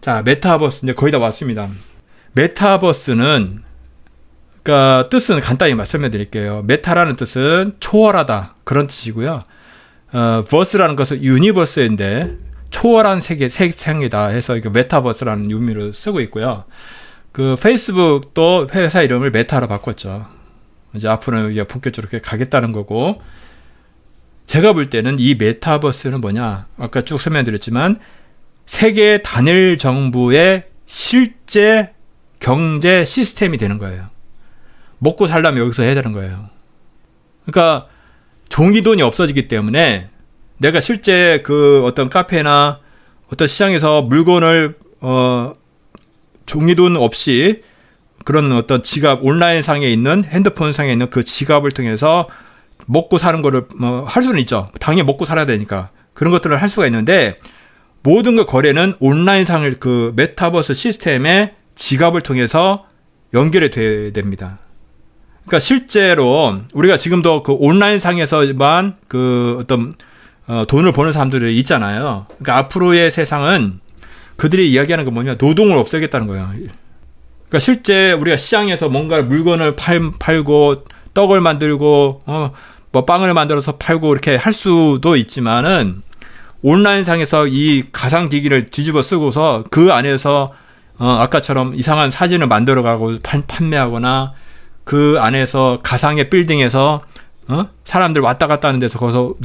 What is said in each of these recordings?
자, 메타버스 이제 거의 다 왔습니다. 메타버스는 그러니까 뜻은 간단히 말씀해 드릴게요. 메타라는 뜻은 초월하다 그런 뜻이고요. 버스라는 것은 유니버스인데 초월한 세상이다 해서 이거 메타버스라는 의미로 쓰고 있고요. 그 페이스북도 회사 이름을 메타로 바꿨죠. 이제 앞으로는 이게 본격적으로 그렇게 가겠다는 거고, 제가 볼 때는 이 메타버스는 뭐냐, 아까 쭉 설명드렸지만 세계 단일 정부의 실제 경제 시스템이 되는 거예요. 먹고 살려면 여기서 해야 되는 거예요. 그러니까 종이돈이 없어지기 때문에 내가 실제 그 어떤 카페나 어떤 시장에서 물건을 종이돈 없이 그런 어떤 지갑, 온라인 상에 있는 핸드폰 상에 있는 그 지갑을 통해서 먹고 사는 거를 할 수는 있죠. 당연히 먹고 살아야 되니까 그런 것들을 할 수가 있는데, 모든 그 거래는 온라인 상을 그 메타버스 시스템의 지갑을 통해서 연결이 돼야 됩니다. 그러니까 실제로 우리가 지금도 그 온라인 상에서만 그 어떤 돈을 버는 사람들이 있잖아요. 그러니까 앞으로의 세상은 그들이 이야기하는 건 뭐냐, 노동을 없애겠다는 거예요. 그러니까 실제 우리가 시장에서 뭔가 물건을 팔고 떡을 만들고 뭐 빵을 만들어서 팔고 이렇게 할 수도 있지만은, 온라인상에서 이 가상기기를 뒤집어 쓰고서 그 안에서 아까처럼 이상한 사진을 만들어가고 판매하거나, 그 안에서 가상의 빌딩에서 사람들 왔다 갔다 하는 데서 거기서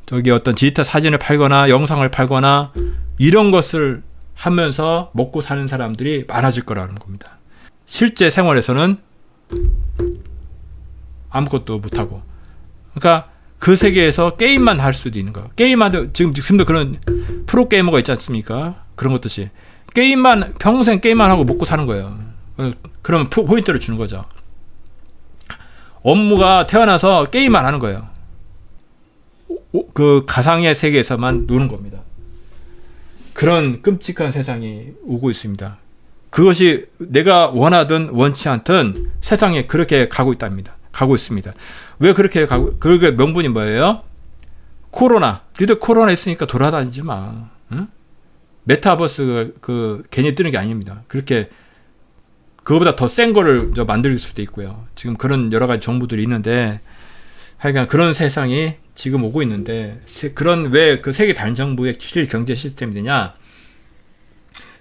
저기 어떤 디지털 사진을 팔거나 영상을 팔거나 이런 것을 하면서 먹고 사는 사람들이 많아질 거라는 겁니다. 실제 생활에서는 아무것도 못하고, 그러니까 그 세계에서 게임만 할 수도 있는 거예요. 게임만, 지금도 그런 프로게이머가 있지 않습니까? 그런 것듯이 게임만, 평생 게임만 하고 먹고 사는 거예요. 그러면 포인트를 주는 거죠. 업무가 태어나서 게임만 하는 거예요. 그 가상의 세계에서만 노는 겁니다. 그런 끔찍한 세상이 오고 있습니다. 그것이 내가 원하든 원치 않든 세상에 그렇게 가고 있습니다. 왜 그렇게 가고, 그게 명분이 뭐예요? 코로나. 니들 코로나 있으니까 돌아다니지 마. 응? 메타버스가 괜히 뜨는 게 아닙니다. 그렇게 그거보다 더 센 거를 만들 수도 있고요. 지금 그런 여러 가지 정보들이 있는데, 하여간 그런 세상이 지금 오고 있는데, 그런 왜 그 세계 단정부의 실 경제 시스템이 되냐?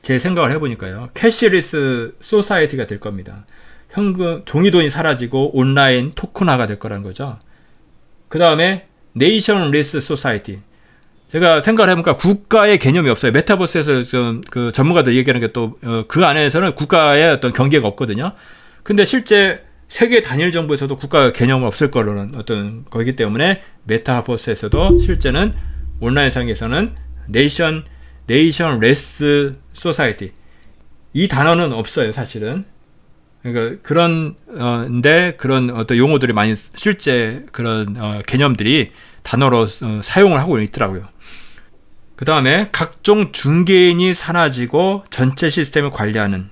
제 생각을 해보니까요, 캐시리스 소사이티가 될 겁니다. 현금, 종이돈이 사라지고 온라인 토큰화가 될 거라는 거죠. 그 다음에 네이션리스 소사이티. 제가 생각을 해보니까 국가의 개념이 없어요. 메타버스에서 그 전문가들 얘기하는 게 또 그 안에서는 국가의 어떤 경계가 없거든요. 근데 실제 세계 단일 정부에서도 국가 개념이 없을 거라는 어떤 거기 때문에 메타버스에서도 실제는 온라인상에서는 네이션레스 소사이티, 이 단어는 없어요, 사실은. 그러니까 그런데 그런 어떤 용어들이 많이, 실제 그런 개념들이 단어로 사용을 하고 있더라고요. 그 다음에 각종 중개인이 사라지고 전체 시스템을 관리하는,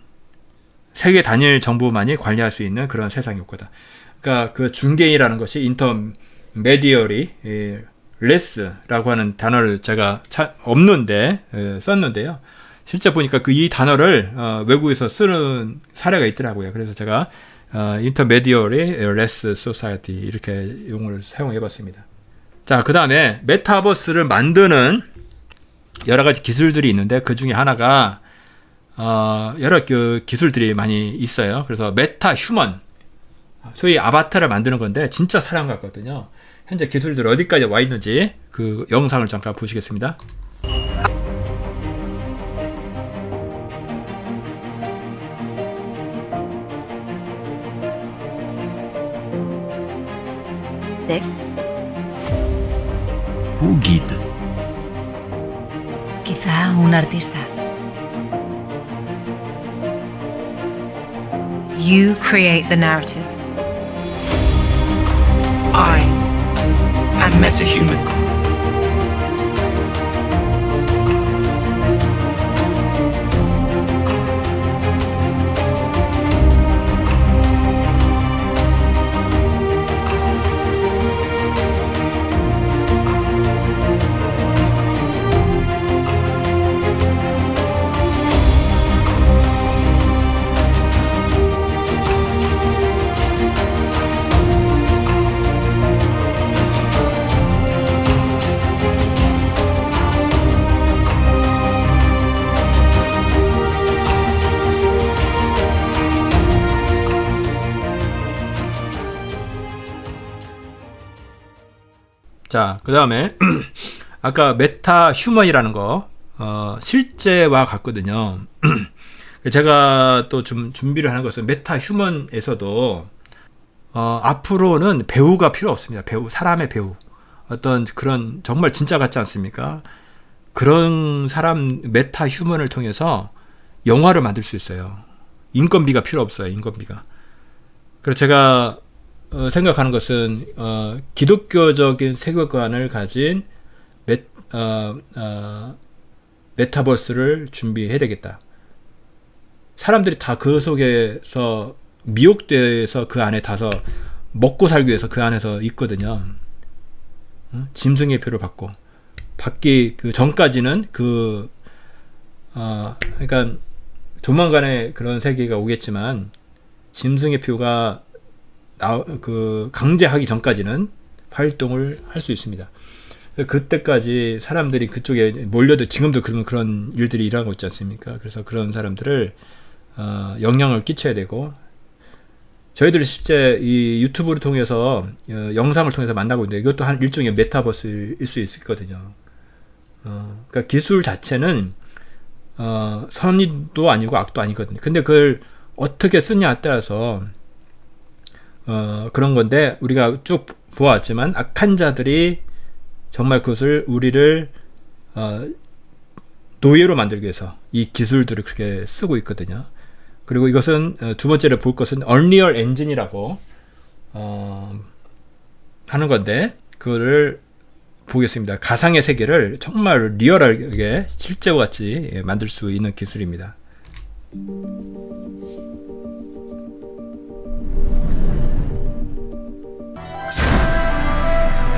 세계 단일 정부만이 관리할 수 있는 그런 세상이 올 거다. 그러니까 그 중개인이라는 것이 인터메디어리 레스라고 하는 단어를 제가 썼는데요. 실제 보니까 이 단어를 외국에서 쓰는 사례가 있더라고요. 그래서 제가 인터메디어리 레스 소사이티 이렇게 용어를 사용해 봤습니다. 자, 그 다음에 메타버스를 만드는 여러 가지 기술들이 있는데, 그 중에 하나가 여러 기술들이 많이 있어요. 그래서 메타 휴먼, 소위 아바타를 만드는 건데 진짜 사람 같거든요. 현재 기술들 어디까지 와 있는지 그 영상을 잠깐 보시겠습니다. 네. Who guide? Quizá un artista. You create the narrative. I am metahuman. 자, 그 다음에 아까 메타 휴먼이라는 거 실제와 같거든요. 제가 또 좀 준비를 하는 것은 메타 휴먼에서도 앞으로는 배우가 필요 없습니다. 사람의 배우. 어떤 그런 정말 진짜 같지 않습니까? 그런 사람 메타 휴먼을 통해서 영화를 만들 수 있어요. 인건비가 필요 없어요. 인건비가. 그래서 제가 생각하는 것은 기독교적인 세계관을 가진 메타버스를 준비해야 되겠다. 사람들이 다 그 속에서 미혹돼서 그 안에 다서 먹고 살기 위해서 그 안에서 있거든요. 짐승의 표를 받기 그 전까지는 그러니까 조만간에 그런 세계가 오겠지만 짐승의 표가 강제하기 전까지는 활동을 할 수 있습니다. 그때까지 사람들이 그쪽에 몰려도 지금도 그런 일들이 일어나고 있지 않습니까? 그래서 그런 사람들을 영향을 끼쳐야 되고 저희들이 실제 이 유튜브를 통해서 영상을 통해서 만나고 있는데 이것도 한 일종의 메타버스일 수 있거든요. 그러니까 기술 자체는 선의도 아니고 악도 아니거든요. 근데 그걸 어떻게 쓰냐에 따라서 그런 건데 우리가 쭉 보았지만 악한 자들이 정말 그것을 우리를 노예로 만들기 위해서 이 기술들을 그렇게 쓰고 있거든요. 그리고 이것은 두 번째로 볼 것은 Unreal Engine이라고 하는 건데 그거를 보겠습니다. 가상의 세계를 정말 리얼하게 실제와 같이 만들 수 있는 기술입니다.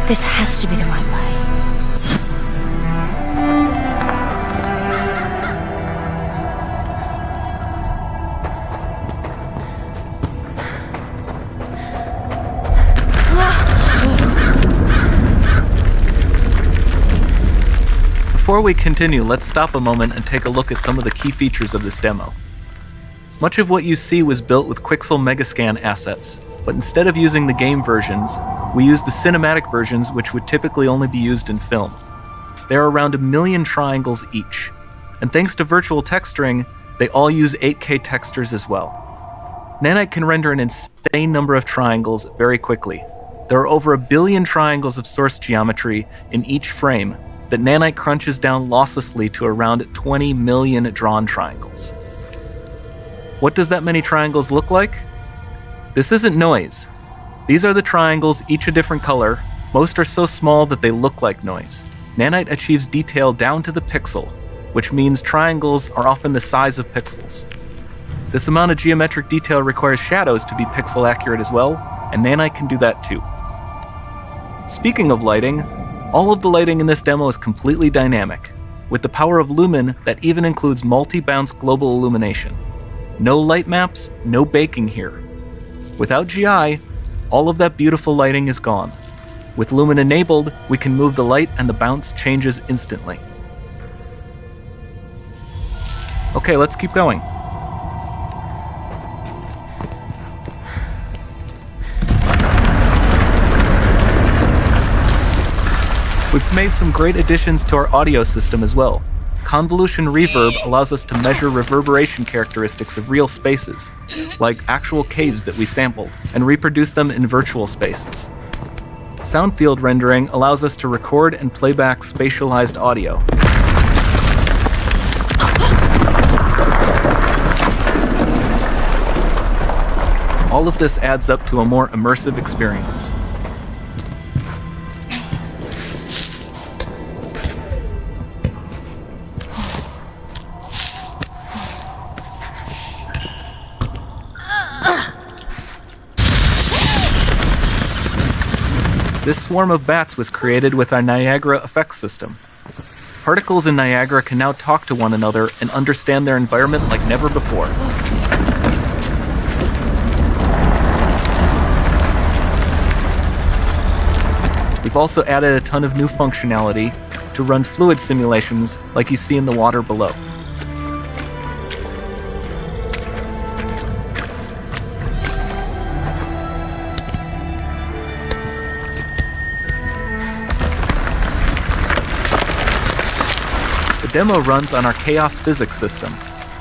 This has to be the right way. Before we continue, let's stop a moment and take a look at some of the key features of this demo. Much of what you see was built with Quixel Megascan assets, but instead of using the game versions, we used the cinematic versions, which would typically only be used in film. There are around 1 million triangles each, and thanks to virtual texturing, they all use 8K textures as well. Nanite can render an insane number of triangles very quickly. There are over 1 billion triangles of source geometry in each frame that Nanite crunches down losslessly to around 20 million drawn triangles. What does that many triangles look like? This isn't noise. These are the triangles, each a different color. Most are so small that they look like noise. Nanite achieves detail down to the pixel, which means triangles are often the size of pixels. This amount of geometric detail requires shadows to be pixel accurate as well, and Nanite can do that too. Speaking of lighting, all of the lighting in this demo is completely dynamic, with the power of Lumen that even includes multi-bounce global illumination. No light maps, no baking here. Without GI, all of that beautiful lighting is gone. With Lumen enabled, we can move the light and the bounce changes instantly. Okay, let's keep going. We've made some great additions to our audio system as well. Convolution Reverb allows us to measure reverberation characteristics of real spaces, like actual caves that we sampled, and reproduce them in virtual spaces. Sound field rendering allows us to record and playback spatialized audio. All of this adds up to a more immersive experience. This swarm of bats was created with our Niagara effects system. Particles in Niagara can now talk to one another and understand their environment like never before. We've also added a ton of new functionality to run fluid simulations like you see in the water below. demo runs on our chaos physics system.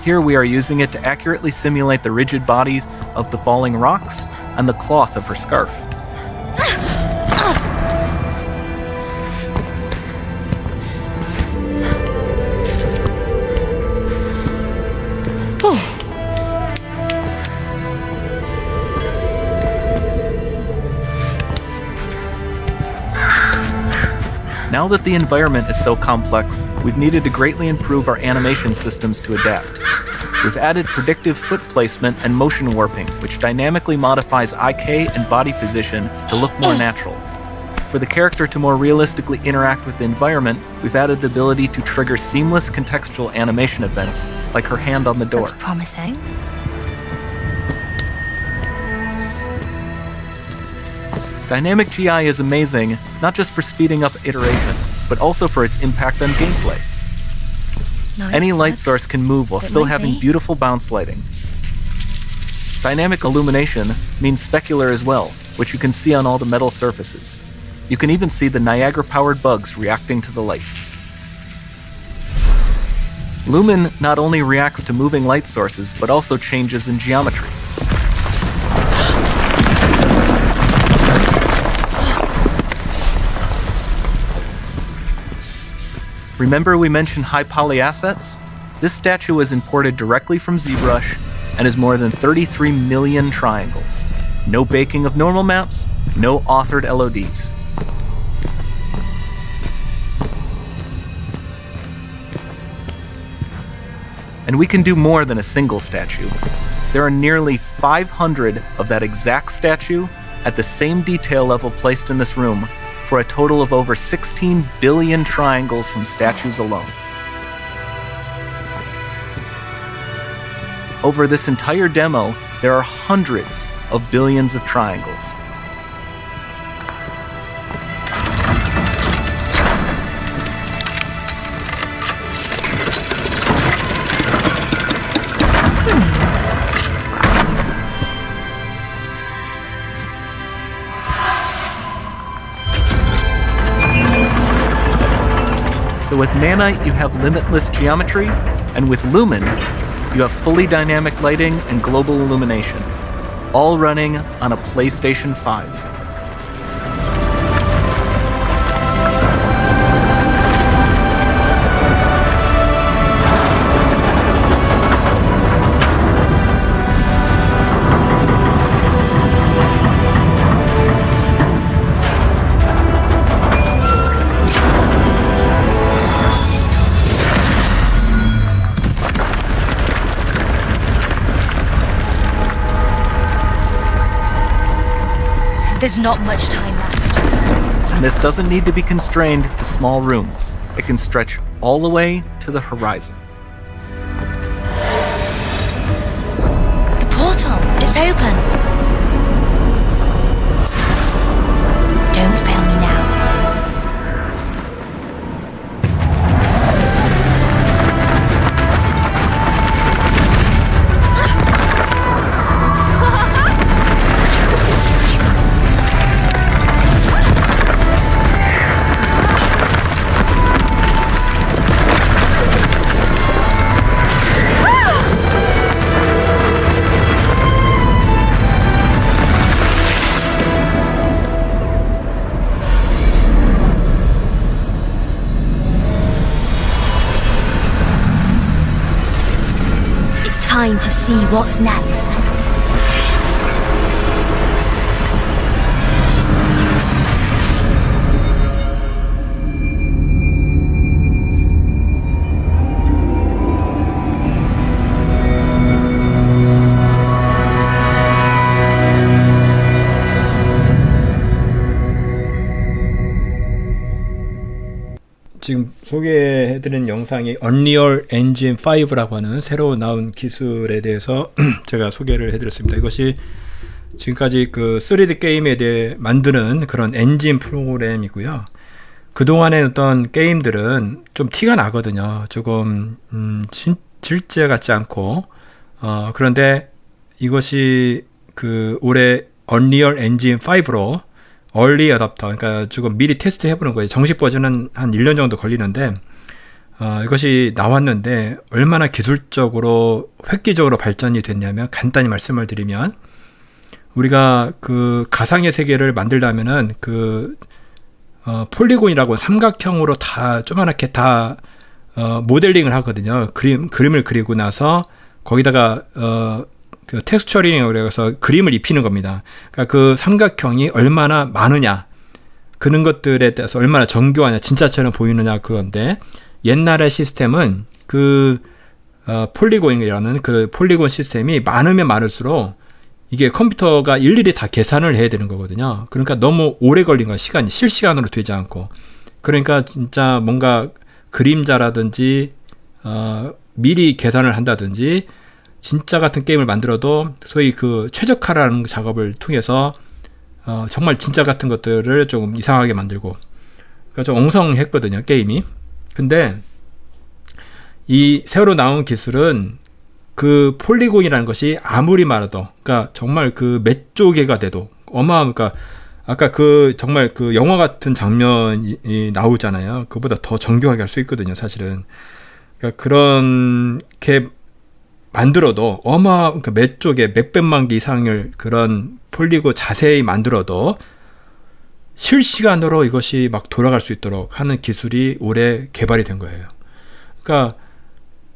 Here we are using it to accurately simulate the rigid bodies of the falling rocks and the cloth of her scarf. Now that the environment is so complex, we've needed to greatly improve our animation systems to adapt. We've added predictive foot placement and motion warping, which dynamically modifies IK and body position to look more natural. For the character to more realistically interact with the environment, we've added the ability to trigger seamless contextual animation events, like her hand on the door. Sounds promising. Dynamic GI is amazing, not just for speeding up iteration, but also for its impact on gameplay. Nice. Any light That's- source can move while it still might having be. beautiful bounce lighting. Dynamic illumination means specular as well, which you can see on all the metal surfaces. You can even see the Niagara-powered bugs reacting to the light. Lumen not only reacts to moving light sources, but also changes in geometry. Remember we mentioned high poly assets? This statue was imported directly from ZBrush and is more than 33 million triangles. No baking of normal maps, no authored LODs. And we can do more than a single statue. There are nearly 500 of that exact statue at the same detail level placed in this room, for a total of over 16 billion triangles from statues alone. Over this entire demo, there are hundreds of billions of triangles. So with Nanite, you have limitless geometry, and with Lumen, you have fully dynamic lighting and global illumination, all running on a PlayStation 5. There's not much time left. And this doesn't need to be constrained to small rooms. It can stretch all the way to the horizon. The portal, it's open. Don't fail me now. Time to see what's next. 지금 소개해드린 영상이 Unreal Engine 5라고 하는 새로 나온 기술에 대해서 제가 소개를 해드렸습니다. 이것이 지금까지 그 3D 게임에 대해 만드는 그런 엔진 프로그램이고요. 그동안의 어떤 게임들은 좀 티가 나거든요. 조금 실제 같지 않고 그런데 이것이 그 올해 Unreal Engine 5로 얼리 어답터, 그러니까 조금 미리 테스트 해보는 거예요. 정식 버전은 한 1년 정도 걸리는데 이것이 나왔는데 얼마나 기술적으로 획기적으로 발전이 됐냐면 간단히 말씀을 드리면 우리가 그 가상의 세계를 만들려면은 그 폴리곤이라고 삼각형으로 다 조그맣게 다 모델링을 하거든요. 그림을 그리고 나서 거기다가 그 텍스처링이라고 해서 그림을 입히는 겁니다. 그러니까 그 삼각형이 얼마나 많으냐, 그런 것들에 대해서 얼마나 정교하냐, 진짜처럼 보이느냐 그건데 옛날의 시스템은 그 폴리곤이라는 그 폴리곤 시스템이 많으면 많을수록 이게 컴퓨터가 일일이 다 계산을 해야 되는 거거든요. 그러니까 너무 오래 걸린 거야. 시간이 실시간으로 되지 않고. 그러니까 진짜 뭔가 그림자라든지 미리 계산을 한다든지 진짜 같은 게임을 만들어도 소위 그 최적화라는 작업을 통해서 정말 진짜 같은 것들을 조금 이상하게 만들고, 그러니까 좀 엉성했거든요, 게임이. 근데 이 새로 나온 기술은 그 폴리곤이라는 것이 아무리 많아도, 그러니까 정말 그 몇 조개가 돼도 그러니까 아까 그 정말 그 영화 같은 장면이 나오잖아요. 그보다 더 정교하게 할 수 있거든요, 사실은. 그러니까 그렇게 만들어도 그러니까 몇 조개, 몇백만 개 이상을 그런 폴리곤 자세히 만들어도 실시간으로 이것이 막 돌아갈 수 있도록 하는 기술이 올해 개발이 된 거예요. 그러니까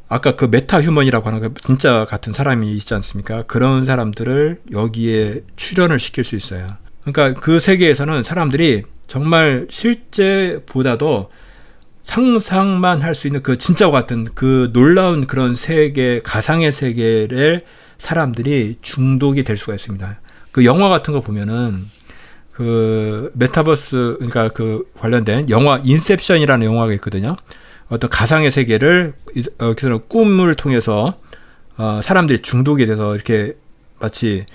아까 그 메타 휴먼이라고 하는 그 진짜 같은 사람이 있지 않습니까? 그런 사람들을 여기에 출연을 시킬 수 있어요. 그러니까 그 세계에서는 사람들이 정말 실제보다도 상상만 할 수 있는 그 진짜와 같은 그 놀라운 그런 세계, 가상의 세계를 사람들이 중독이 될 수가 있습니다. 그 영화 같은 거 보면은 그 메타버스, 그러니까 그 관련된 영화 인셉션이라는 영화가 있거든요. 어떤 가상의 세계를 여기서는 꿈을 통해서 사람들이 중독이 돼서 이렇게 마치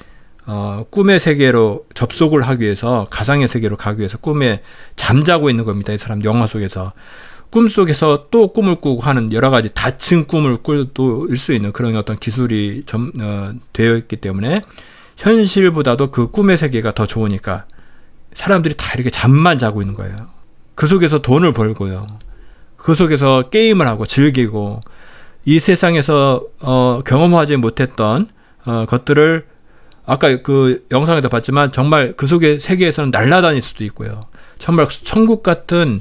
꿈의 세계로 접속을 하기 위해서, 가상의 세계로 가기 위해서 꿈에 잠자고 있는 겁니다. 이 사람 영화 속에서. 꿈속에서 또 꿈을 꾸고 하는 여러 가지 다층 꿈을 꿀 수 있는 그런 어떤 기술이 되어 있기 때문에 현실보다도 그 꿈의 세계가 더 좋으니까 사람들이 다 이렇게 잠만 자고 있는 거예요. 그 속에서 돈을 벌고요. 그 속에서 게임을 하고 즐기고 이 세상에서 경험하지 못했던 것들을 아까 그 영상에도 봤지만 정말 그 속의 세계에서는 날아다닐 수도 있고요. 정말 천국 같은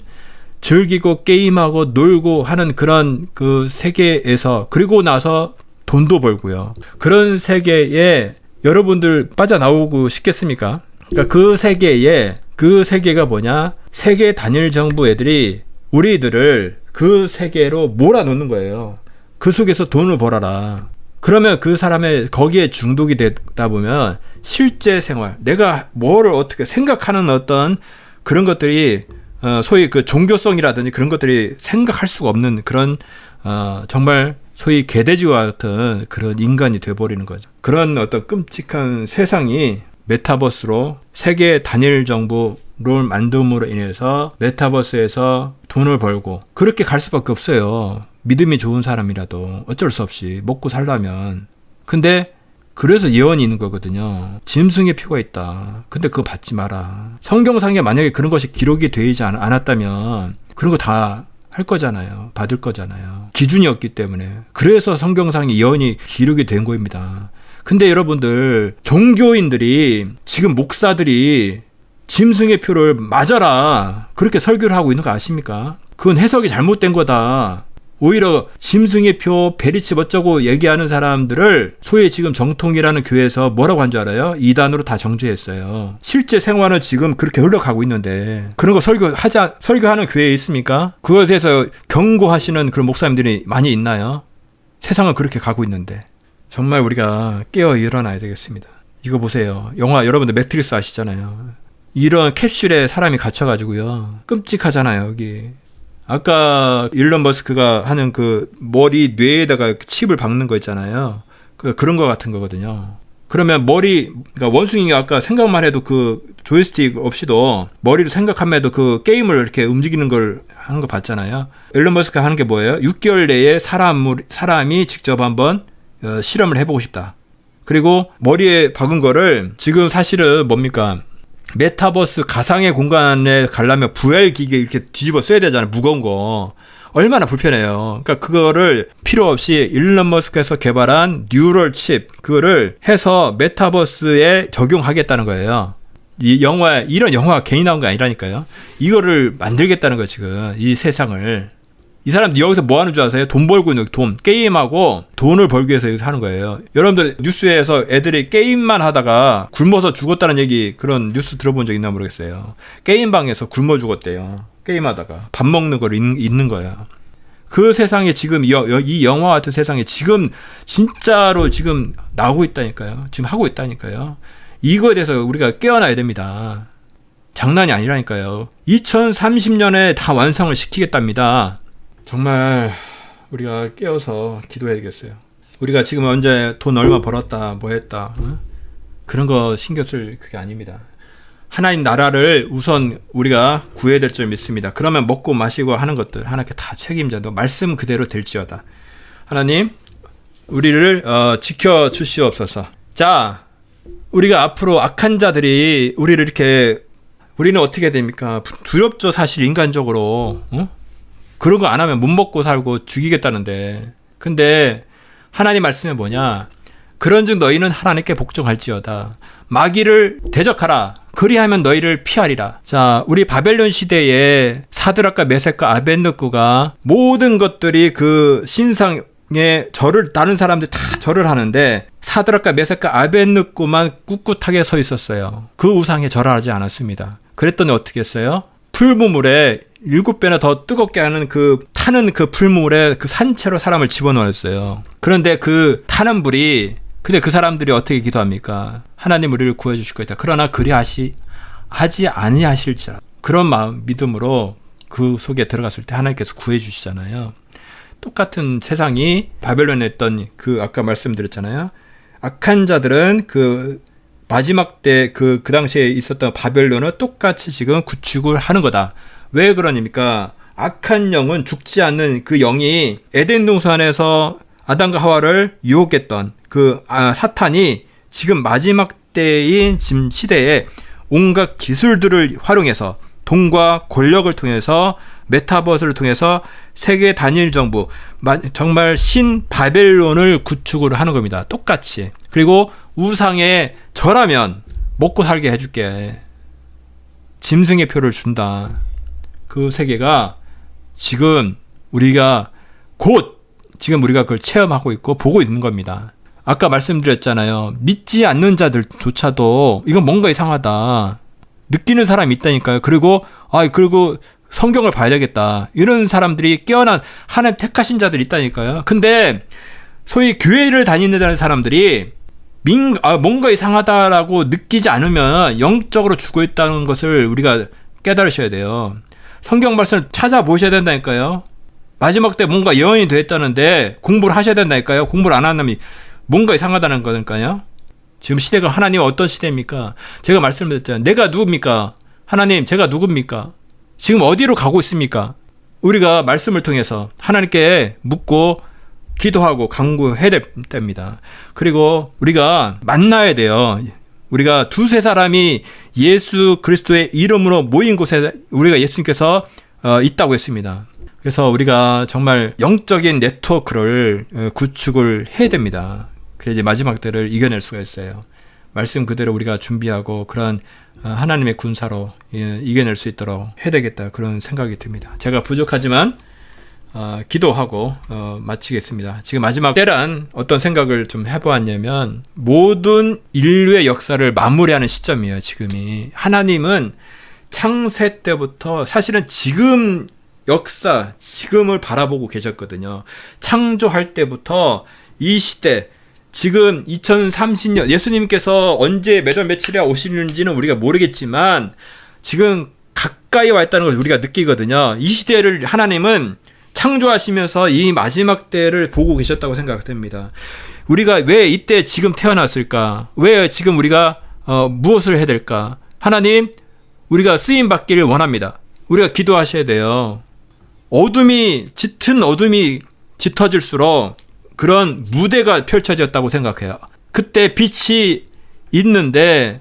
즐기고 게임하고 놀고 하는 그런 그 세계에서, 그리고 나서 돈도 벌고요. 그런 세계에 여러분들 빠져나오고 싶겠습니까? 그러니까 그 세계가 뭐냐? 세계 단일 정부 애들이 우리들을 그 세계로 몰아넣는 거예요. 그 속에서 돈을 벌어라. 그러면 그 사람의 거기에 중독이 되다 보면 실제 생활, 내가 뭐를 어떻게 생각하는 어떤 그런 것들이 소위 그 종교성이라든지 그런 것들이 생각할 수가 없는 그런 정말 소위 개돼지와 같은 그런 인간이 돼버리는 거죠. 그런 어떤 끔찍한 세상이 메타버스로 세계 단일 정부를 만듦으로 인해서 메타버스에서 돈을 벌고 그렇게 갈 수밖에 없어요. 믿음이 좋은 사람이라도 어쩔 수 없이 먹고 살려면. 근데 그래서 예언이 있는 거거든요. 짐승의 표가 있다. 근데 그거 받지 마라. 성경상에 만약에 그런 것이 기록이 되지 않았다면 그런 거 다 할 거잖아요. 받을 거잖아요. 기준이 없기 때문에. 그래서 성경상의 예언이 기록이 된 거입니다. 근데 여러분들, 종교인들이, 지금 목사들이 짐승의 표를 맞아라, 그렇게 설교를 하고 있는 거 아십니까? 그건 해석이 잘못된 거다. 오히려 짐승의 표, 베리칩 어쩌고 얘기하는 사람들을 소위 지금 정통이라는 교회에서 뭐라고 한 줄 알아요? 이단으로 다 정죄했어요. 실제 생활은 지금 그렇게 흘러가고 있는데 그런 거 설교하는 교회에 있습니까? 그것에 대해서 경고하시는 그런 목사님들이 많이 있나요? 세상은 그렇게 가고 있는데 정말 우리가 깨어 일어나야 되겠습니다. 이거 보세요. 영화 여러분들 매트릭스 아시잖아요. 이런 캡슐에 사람이 갇혀가지고요. 끔찍하잖아요, 여기. 아까 일론 머스크가 하는 그 머리 뇌에다가 칩을 박는 거 있잖아요. 그런 거 같은 거거든요. 그러면 그러니까 원숭이가 아까 생각만 해도 그 조이스틱 없이도 머리로 생각하면 해도 그 게임을 이렇게 움직이는 걸 하는 거 봤잖아요. 일론 머스크가 하는 게 뭐예요? 6개월 내에 사람이 직접 한번 실험을 해보고 싶다. 그리고 머리에 박은 거를 지금 사실은 뭡니까? 메타버스 가상의 공간에 가려면 VR 기계 이렇게 뒤집어 써야 되잖아요. 무거운 거. 얼마나 불편해요. 그러니까 그거를 필요 없이 일론 머스크에서 개발한 뉴럴 칩 그거를 해서 메타버스에 적용하겠다는 거예요. 이런 영화가 괜히 나온 게 아니라니까요. 이거를 만들겠다는 거예요, 지금. 이 세상을. 이 사람 여기서 뭐 하는 줄 아세요? 돈 벌고 있는 돈. 게임하고 돈을 벌기 위해서 여기서 하는 거예요. 여러분들 뉴스에서 애들이 게임만 하다가 굶어서 죽었다는 얘기 그런 뉴스 들어본 적 있나 모르겠어요. 게임방에서 굶어 죽었대요. 게임하다가. 밥 먹는 걸 잊는 거야. 그 세상에 지금 이 영화 같은 세상에 지금 진짜로 지금 나오고 있다니까요. 지금 하고 있다니까요. 이거에 대해서 우리가 깨어나야 됩니다. 장난이 아니라니까요. 2030년에 다 완성을 시키겠답니다. 정말 우리가 깨어서 기도해야 되겠어요. 우리가 지금 언제 돈 얼마 벌었다 뭐 했다 그런 거 신경 쓸 그게 아닙니다. 하나님 나라를 우선 우리가 구해야 될 줄 믿습니다. 그러면 먹고 마시고 하는 것들 하나님께 다 책임져도 말씀 그대로 될지어다. 하나님 우리를 지켜주시옵소서. 자, 우리가 앞으로 악한 자들이 우리는 어떻게 됩니까? 두렵죠, 사실 인간적으로. 그런 거 안 하면 못 먹고 살고 죽이겠다는데. 근데 하나님 말씀이 뭐냐? 그런즉 너희는 하나님께 복종할지어다. 마귀를 대적하라. 그리하면 너희를 피하리라. 자, 우리 바벨론 시대에 사드락과 메섹과 아벳느고가 모든 것들이 그 신상에 절을 다른 사람들이 다 절을 하는데 사드락과 메섹과 아벳느고만 꿋꿋하게 서 있었어요. 그 우상에 절하지 않았습니다. 그랬더니 어떻게 했어요? 풀무물에 7배나 더 뜨겁게 하는 타는 그 풀무물에 그 산채로 사람을 집어넣었어요. 그런데 그 타는 불이 근데 그 사람들이 어떻게 기도합니까? 하나님 우리를 구해주실 것이다. 그러나 하지 아니하실지라. 그런 마음 믿음으로 그 속에 들어갔을 때 하나님께서 구해주시잖아요. 똑같은 세상이 바벨론에 있던 아까 말씀드렸잖아요. 악한 자들은 마지막 때 그 당시에 있었던 바벨론을 똑같이 지금 구축을 하는 거다. 왜 그러니까 악한 영은 죽지 않는 그 영이 에덴 동산에서 아담과 하와를 유혹했던 사탄이 지금 마지막 때인 지금 시대에 온갖 기술들을 활용해서 돈과 권력을 통해서 메타버스를 통해서 세계 단일 정부 정말 신 바벨론을 구축을 하는 겁니다. 똑같이. 그리고 우상에 절하면 먹고 살게 해줄게. 짐승의 표를 준다. 그 세계가 지금 우리가 그걸 체험하고 있고 보고 있는 겁니다. 아까 말씀드렸잖아요. 믿지 않는 자들조차도 이건 뭔가 이상하다. 느끼는 사람이 있다니까요. 그리고 성경을 봐야 되겠다. 이런 사람들이 깨어난 하나님 택하신 자들이 있다니까요. 근데 소위 교회를 다니는 사람들이 뭔가 이상하다라고 느끼지 않으면 영적으로 죽어 있다는 것을 우리가 깨달으셔야 돼요. 성경 말씀을 찾아보셔야 된다니까요. 마지막 때 뭔가 예언이 되었다는데 공부를 하셔야 된다니까요. 공부를 안 하면 뭔가 이상하다는 거니까요. 지금 시대가 하나님 어떤 시대입니까? 제가 말씀드렸잖아요. 내가 누굽니까? 하나님 제가 누굽니까? 지금 어디로 가고 있습니까? 우리가 말씀을 통해서 하나님께 묻고 기도하고 간구해야 됩니다. 그리고 우리가 만나야 돼요. 우리가 두세 사람이 예수 그리스도의 이름으로 모인 곳에 우리가 예수님께서 있다고 했습니다. 그래서 우리가 정말 영적인 네트워크를 구축을 해야 됩니다. 그래야지 마지막 때를 이겨낼 수가 있어요. 말씀 그대로 우리가 준비하고 그런 하나님의 군사로 이겨낼 수 있도록 해야 되겠다, 그런 생각이 듭니다. 제가 부족하지만 기도하고 마치겠습니다. 지금 마지막 때란 어떤 생각을 좀 해보았냐면 모든 인류의 역사를 마무리하는 시점이에요. 지금이. 하나님은 창세 때부터 사실은 지금 역사, 지금을 바라보고 계셨거든요. 창조할 때부터 이 시대, 지금 2030년, 예수님께서 언제 몇 월 며칠에 오시는지는 우리가 모르겠지만 지금 가까이 와 있다는 걸 우리가 느끼거든요. 이 시대를 하나님은 창조하시면서 이 마지막 때를 보고 계셨다고 생각됩니다. 우리가 왜 이때 지금 태어났을까? 왜 지금 우리가 무엇을 해야 될까? 하나님, 우리가 쓰임 받기를 원합니다. 우리가 기도하셔야 돼요. 짙은 어둠이 짙어질수록 그런 무대가 펼쳐졌다고 생각해요. 그때 빛이 있는데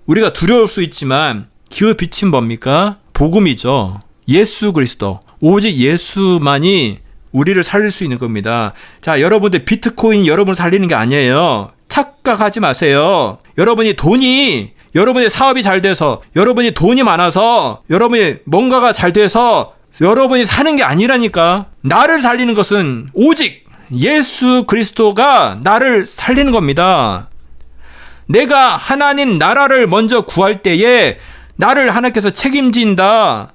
우리가 두려울 수 있지만 그 빛은 뭡니까? 복음이죠. 예수 그리스도, 오직 예수만이 우리를 살릴 수 있는 겁니다. 자, 여러분들 비트코인이 여러분을 살리는 게 아니에요. 착각하지 마세요. 여러분이 여러분의 사업이 잘 돼서, 여러분이 돈이 많아서, 여러분이 뭔가가 잘 돼서 여러분이 사는 게 아니라니까. 나를 살리는 것은 오직 예수 그리스도가 나를 살리는 겁니다. 내가 하나님 나라를 먼저 구할 때에 나를 하나님께서 책임진다.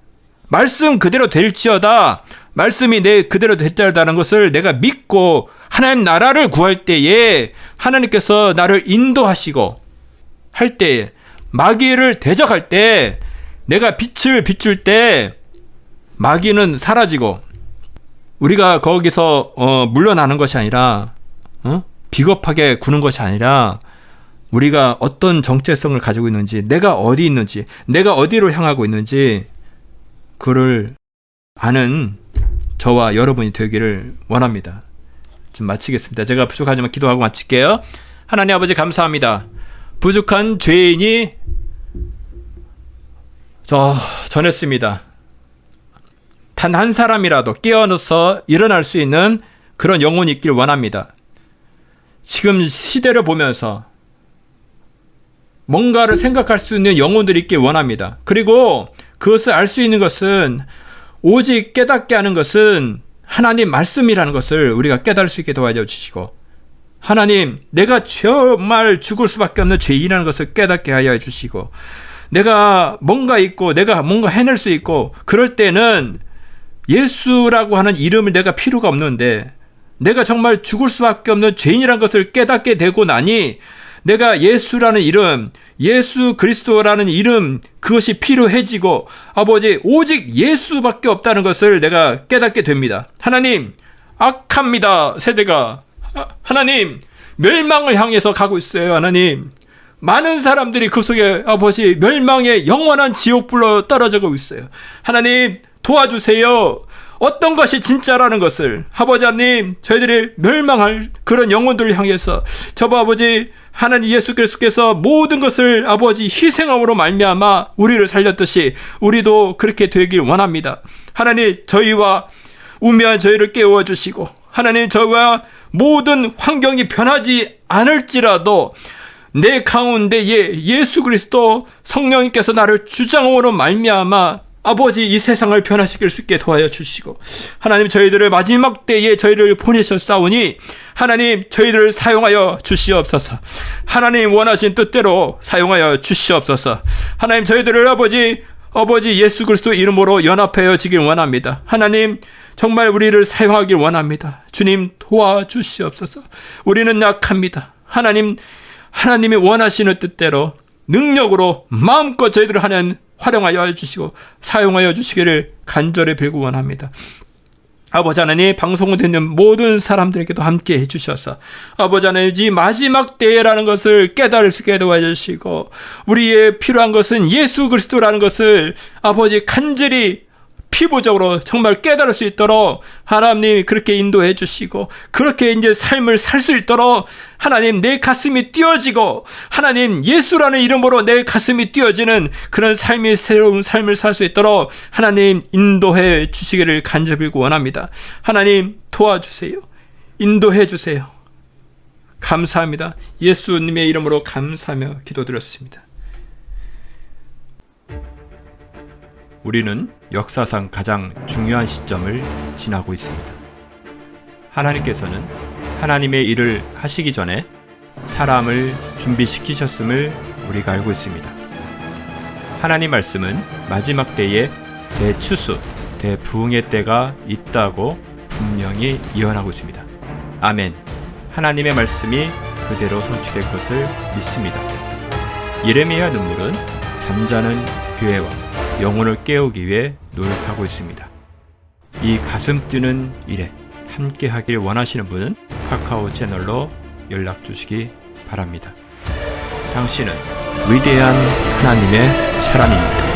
말씀 그대로 될지어다. 말씀이 내 그대로 될지어다는 것을 내가 믿고 하나님 나라를 구할 때에 하나님께서 나를 인도하시고 할 때에, 마귀를 대적할 때, 내가 빛을 비출 때 마귀는 사라지고 우리가 거기서 물러나는 것이 아니라 비겁하게 구는 것이 아니라 우리가 어떤 정체성을 가지고 있는지, 내가 어디 있는지, 내가 어디로 향하고 있는지 그를 아는 저와 여러분이 되기를 원합니다. 좀 마치겠습니다. 제가 부족하지만 기도하고 마칠게요. 하나님 아버지 감사합니다. 부족한 죄인이 전했습니다. 단 한 사람이라도 깨어나서 일어날 수 있는 그런 영혼이 있길 원합니다. 지금 시대를 보면서 뭔가를 생각할 수 있는 영혼들이 있길 원합니다. 그리고 그것을 알 수 있는 것은, 오직 깨닫게 하는 것은 하나님 말씀이라는 것을 우리가 깨달을 수 있게 도와줘 주시고, 하나님, 내가 정말 죽을 수밖에 없는 죄인이라는 것을 깨닫게 하여 주시고, 내가 뭔가 있고 내가 뭔가 해낼 수 있고, 그럴 때는 예수라고 하는 이름을 내가 필요가 없는데, 내가 정말 죽을 수밖에 없는 죄인이라는 것을 깨닫게 되고 나니 내가 예수라는 이름, 예수 그리스도라는 이름, 그것이 필요해지고, 아버지, 오직 예수밖에 없다는 것을 내가 깨닫게 됩니다. 하나님, 악합니다, 세대가. 하나님, 멸망을 향해서 가고 있어요. 하나님, 많은 사람들이 그 속에 아버지 멸망의 영원한 지옥불로 떨어지고 있어요. 하나님, 도와주세요. 어떤 것이 진짜라는 것을, 아버지 하나님, 저희들이 멸망할 그런 영혼들을 향해서 저와 아버지 하나님 예수 그리스도께서 모든 것을 아버지 희생함으로 말미암아 우리를 살렸듯이 우리도 그렇게 되길 원합니다. 하나님, 저희와 우매한 저희를 깨워 주시고, 하나님, 저와 모든 환경이 변하지 않을지라도 내 가운데에 예수 그리스도 성령님께서 나를 주장함으로 말미암아 아버지 이 세상을 변화시킬 수 있게 도와여 주시고, 하나님, 저희들을 마지막 때에 저희를 보내셨사오니 하나님, 저희들을 사용하여 주시옵소서. 하나님 원하신 뜻대로 사용하여 주시옵소서. 하나님, 저희들을 아버지 예수 그리스도 이름으로 연합하여 지길 원합니다. 하나님, 정말 우리를 사용하길 원합니다. 주님, 도와주시옵소서. 우리는 약합니다. 하나님이 원하시는 뜻대로 능력으로 마음껏 저희들을 활용하여 주시고 사용하여 주시기를 간절히 빌고 원합니다. 아버지 하나님, 방송을 듣는 모든 사람들에게도 함께 해주셔서 아버지 하나님, 이 마지막 때라는 것을 깨달을 수 있게 도와주시고, 우리의 필요한 것은 예수 그리스도라는 것을 아버지 간절히 피부적으로 정말 깨달을 수 있도록 하나님이 그렇게 인도해 주시고, 그렇게 이제 삶을 살 수 있도록 하나님, 내 가슴이 뛰어지고, 하나님, 예수라는 이름으로 내 가슴이 뛰어지는 그런 삶이, 새로운 삶을 살 수 있도록 하나님 인도해 주시기를 간절히 빌고 원합니다. 하나님, 도와주세요. 인도해 주세요. 감사합니다. 예수님의 이름으로 감사하며 기도드렸습니다. 우리는 역사상 가장 중요한 시점을 지나고 있습니다. 하나님께서는 하나님의 일을 하시기 전에 사람을 준비시키셨음을 우리가 알고 있습니다. 하나님 말씀은 마지막 때에 대추수, 대부흥의 때가 있다고 분명히 예언하고 있습니다. 아멘. 하나님의 말씀이 그대로 성취될 것을 믿습니다. 예레미야 눈물은 잠자는 교회와 영혼을 깨우기 위해 노력하고 있습니다. 이 가슴 뛰는 일에 함께 하길 원하시는 분은 카카오 채널로 연락 주시기 바랍니다. 당신은 위대한 하나님의 사람입니다.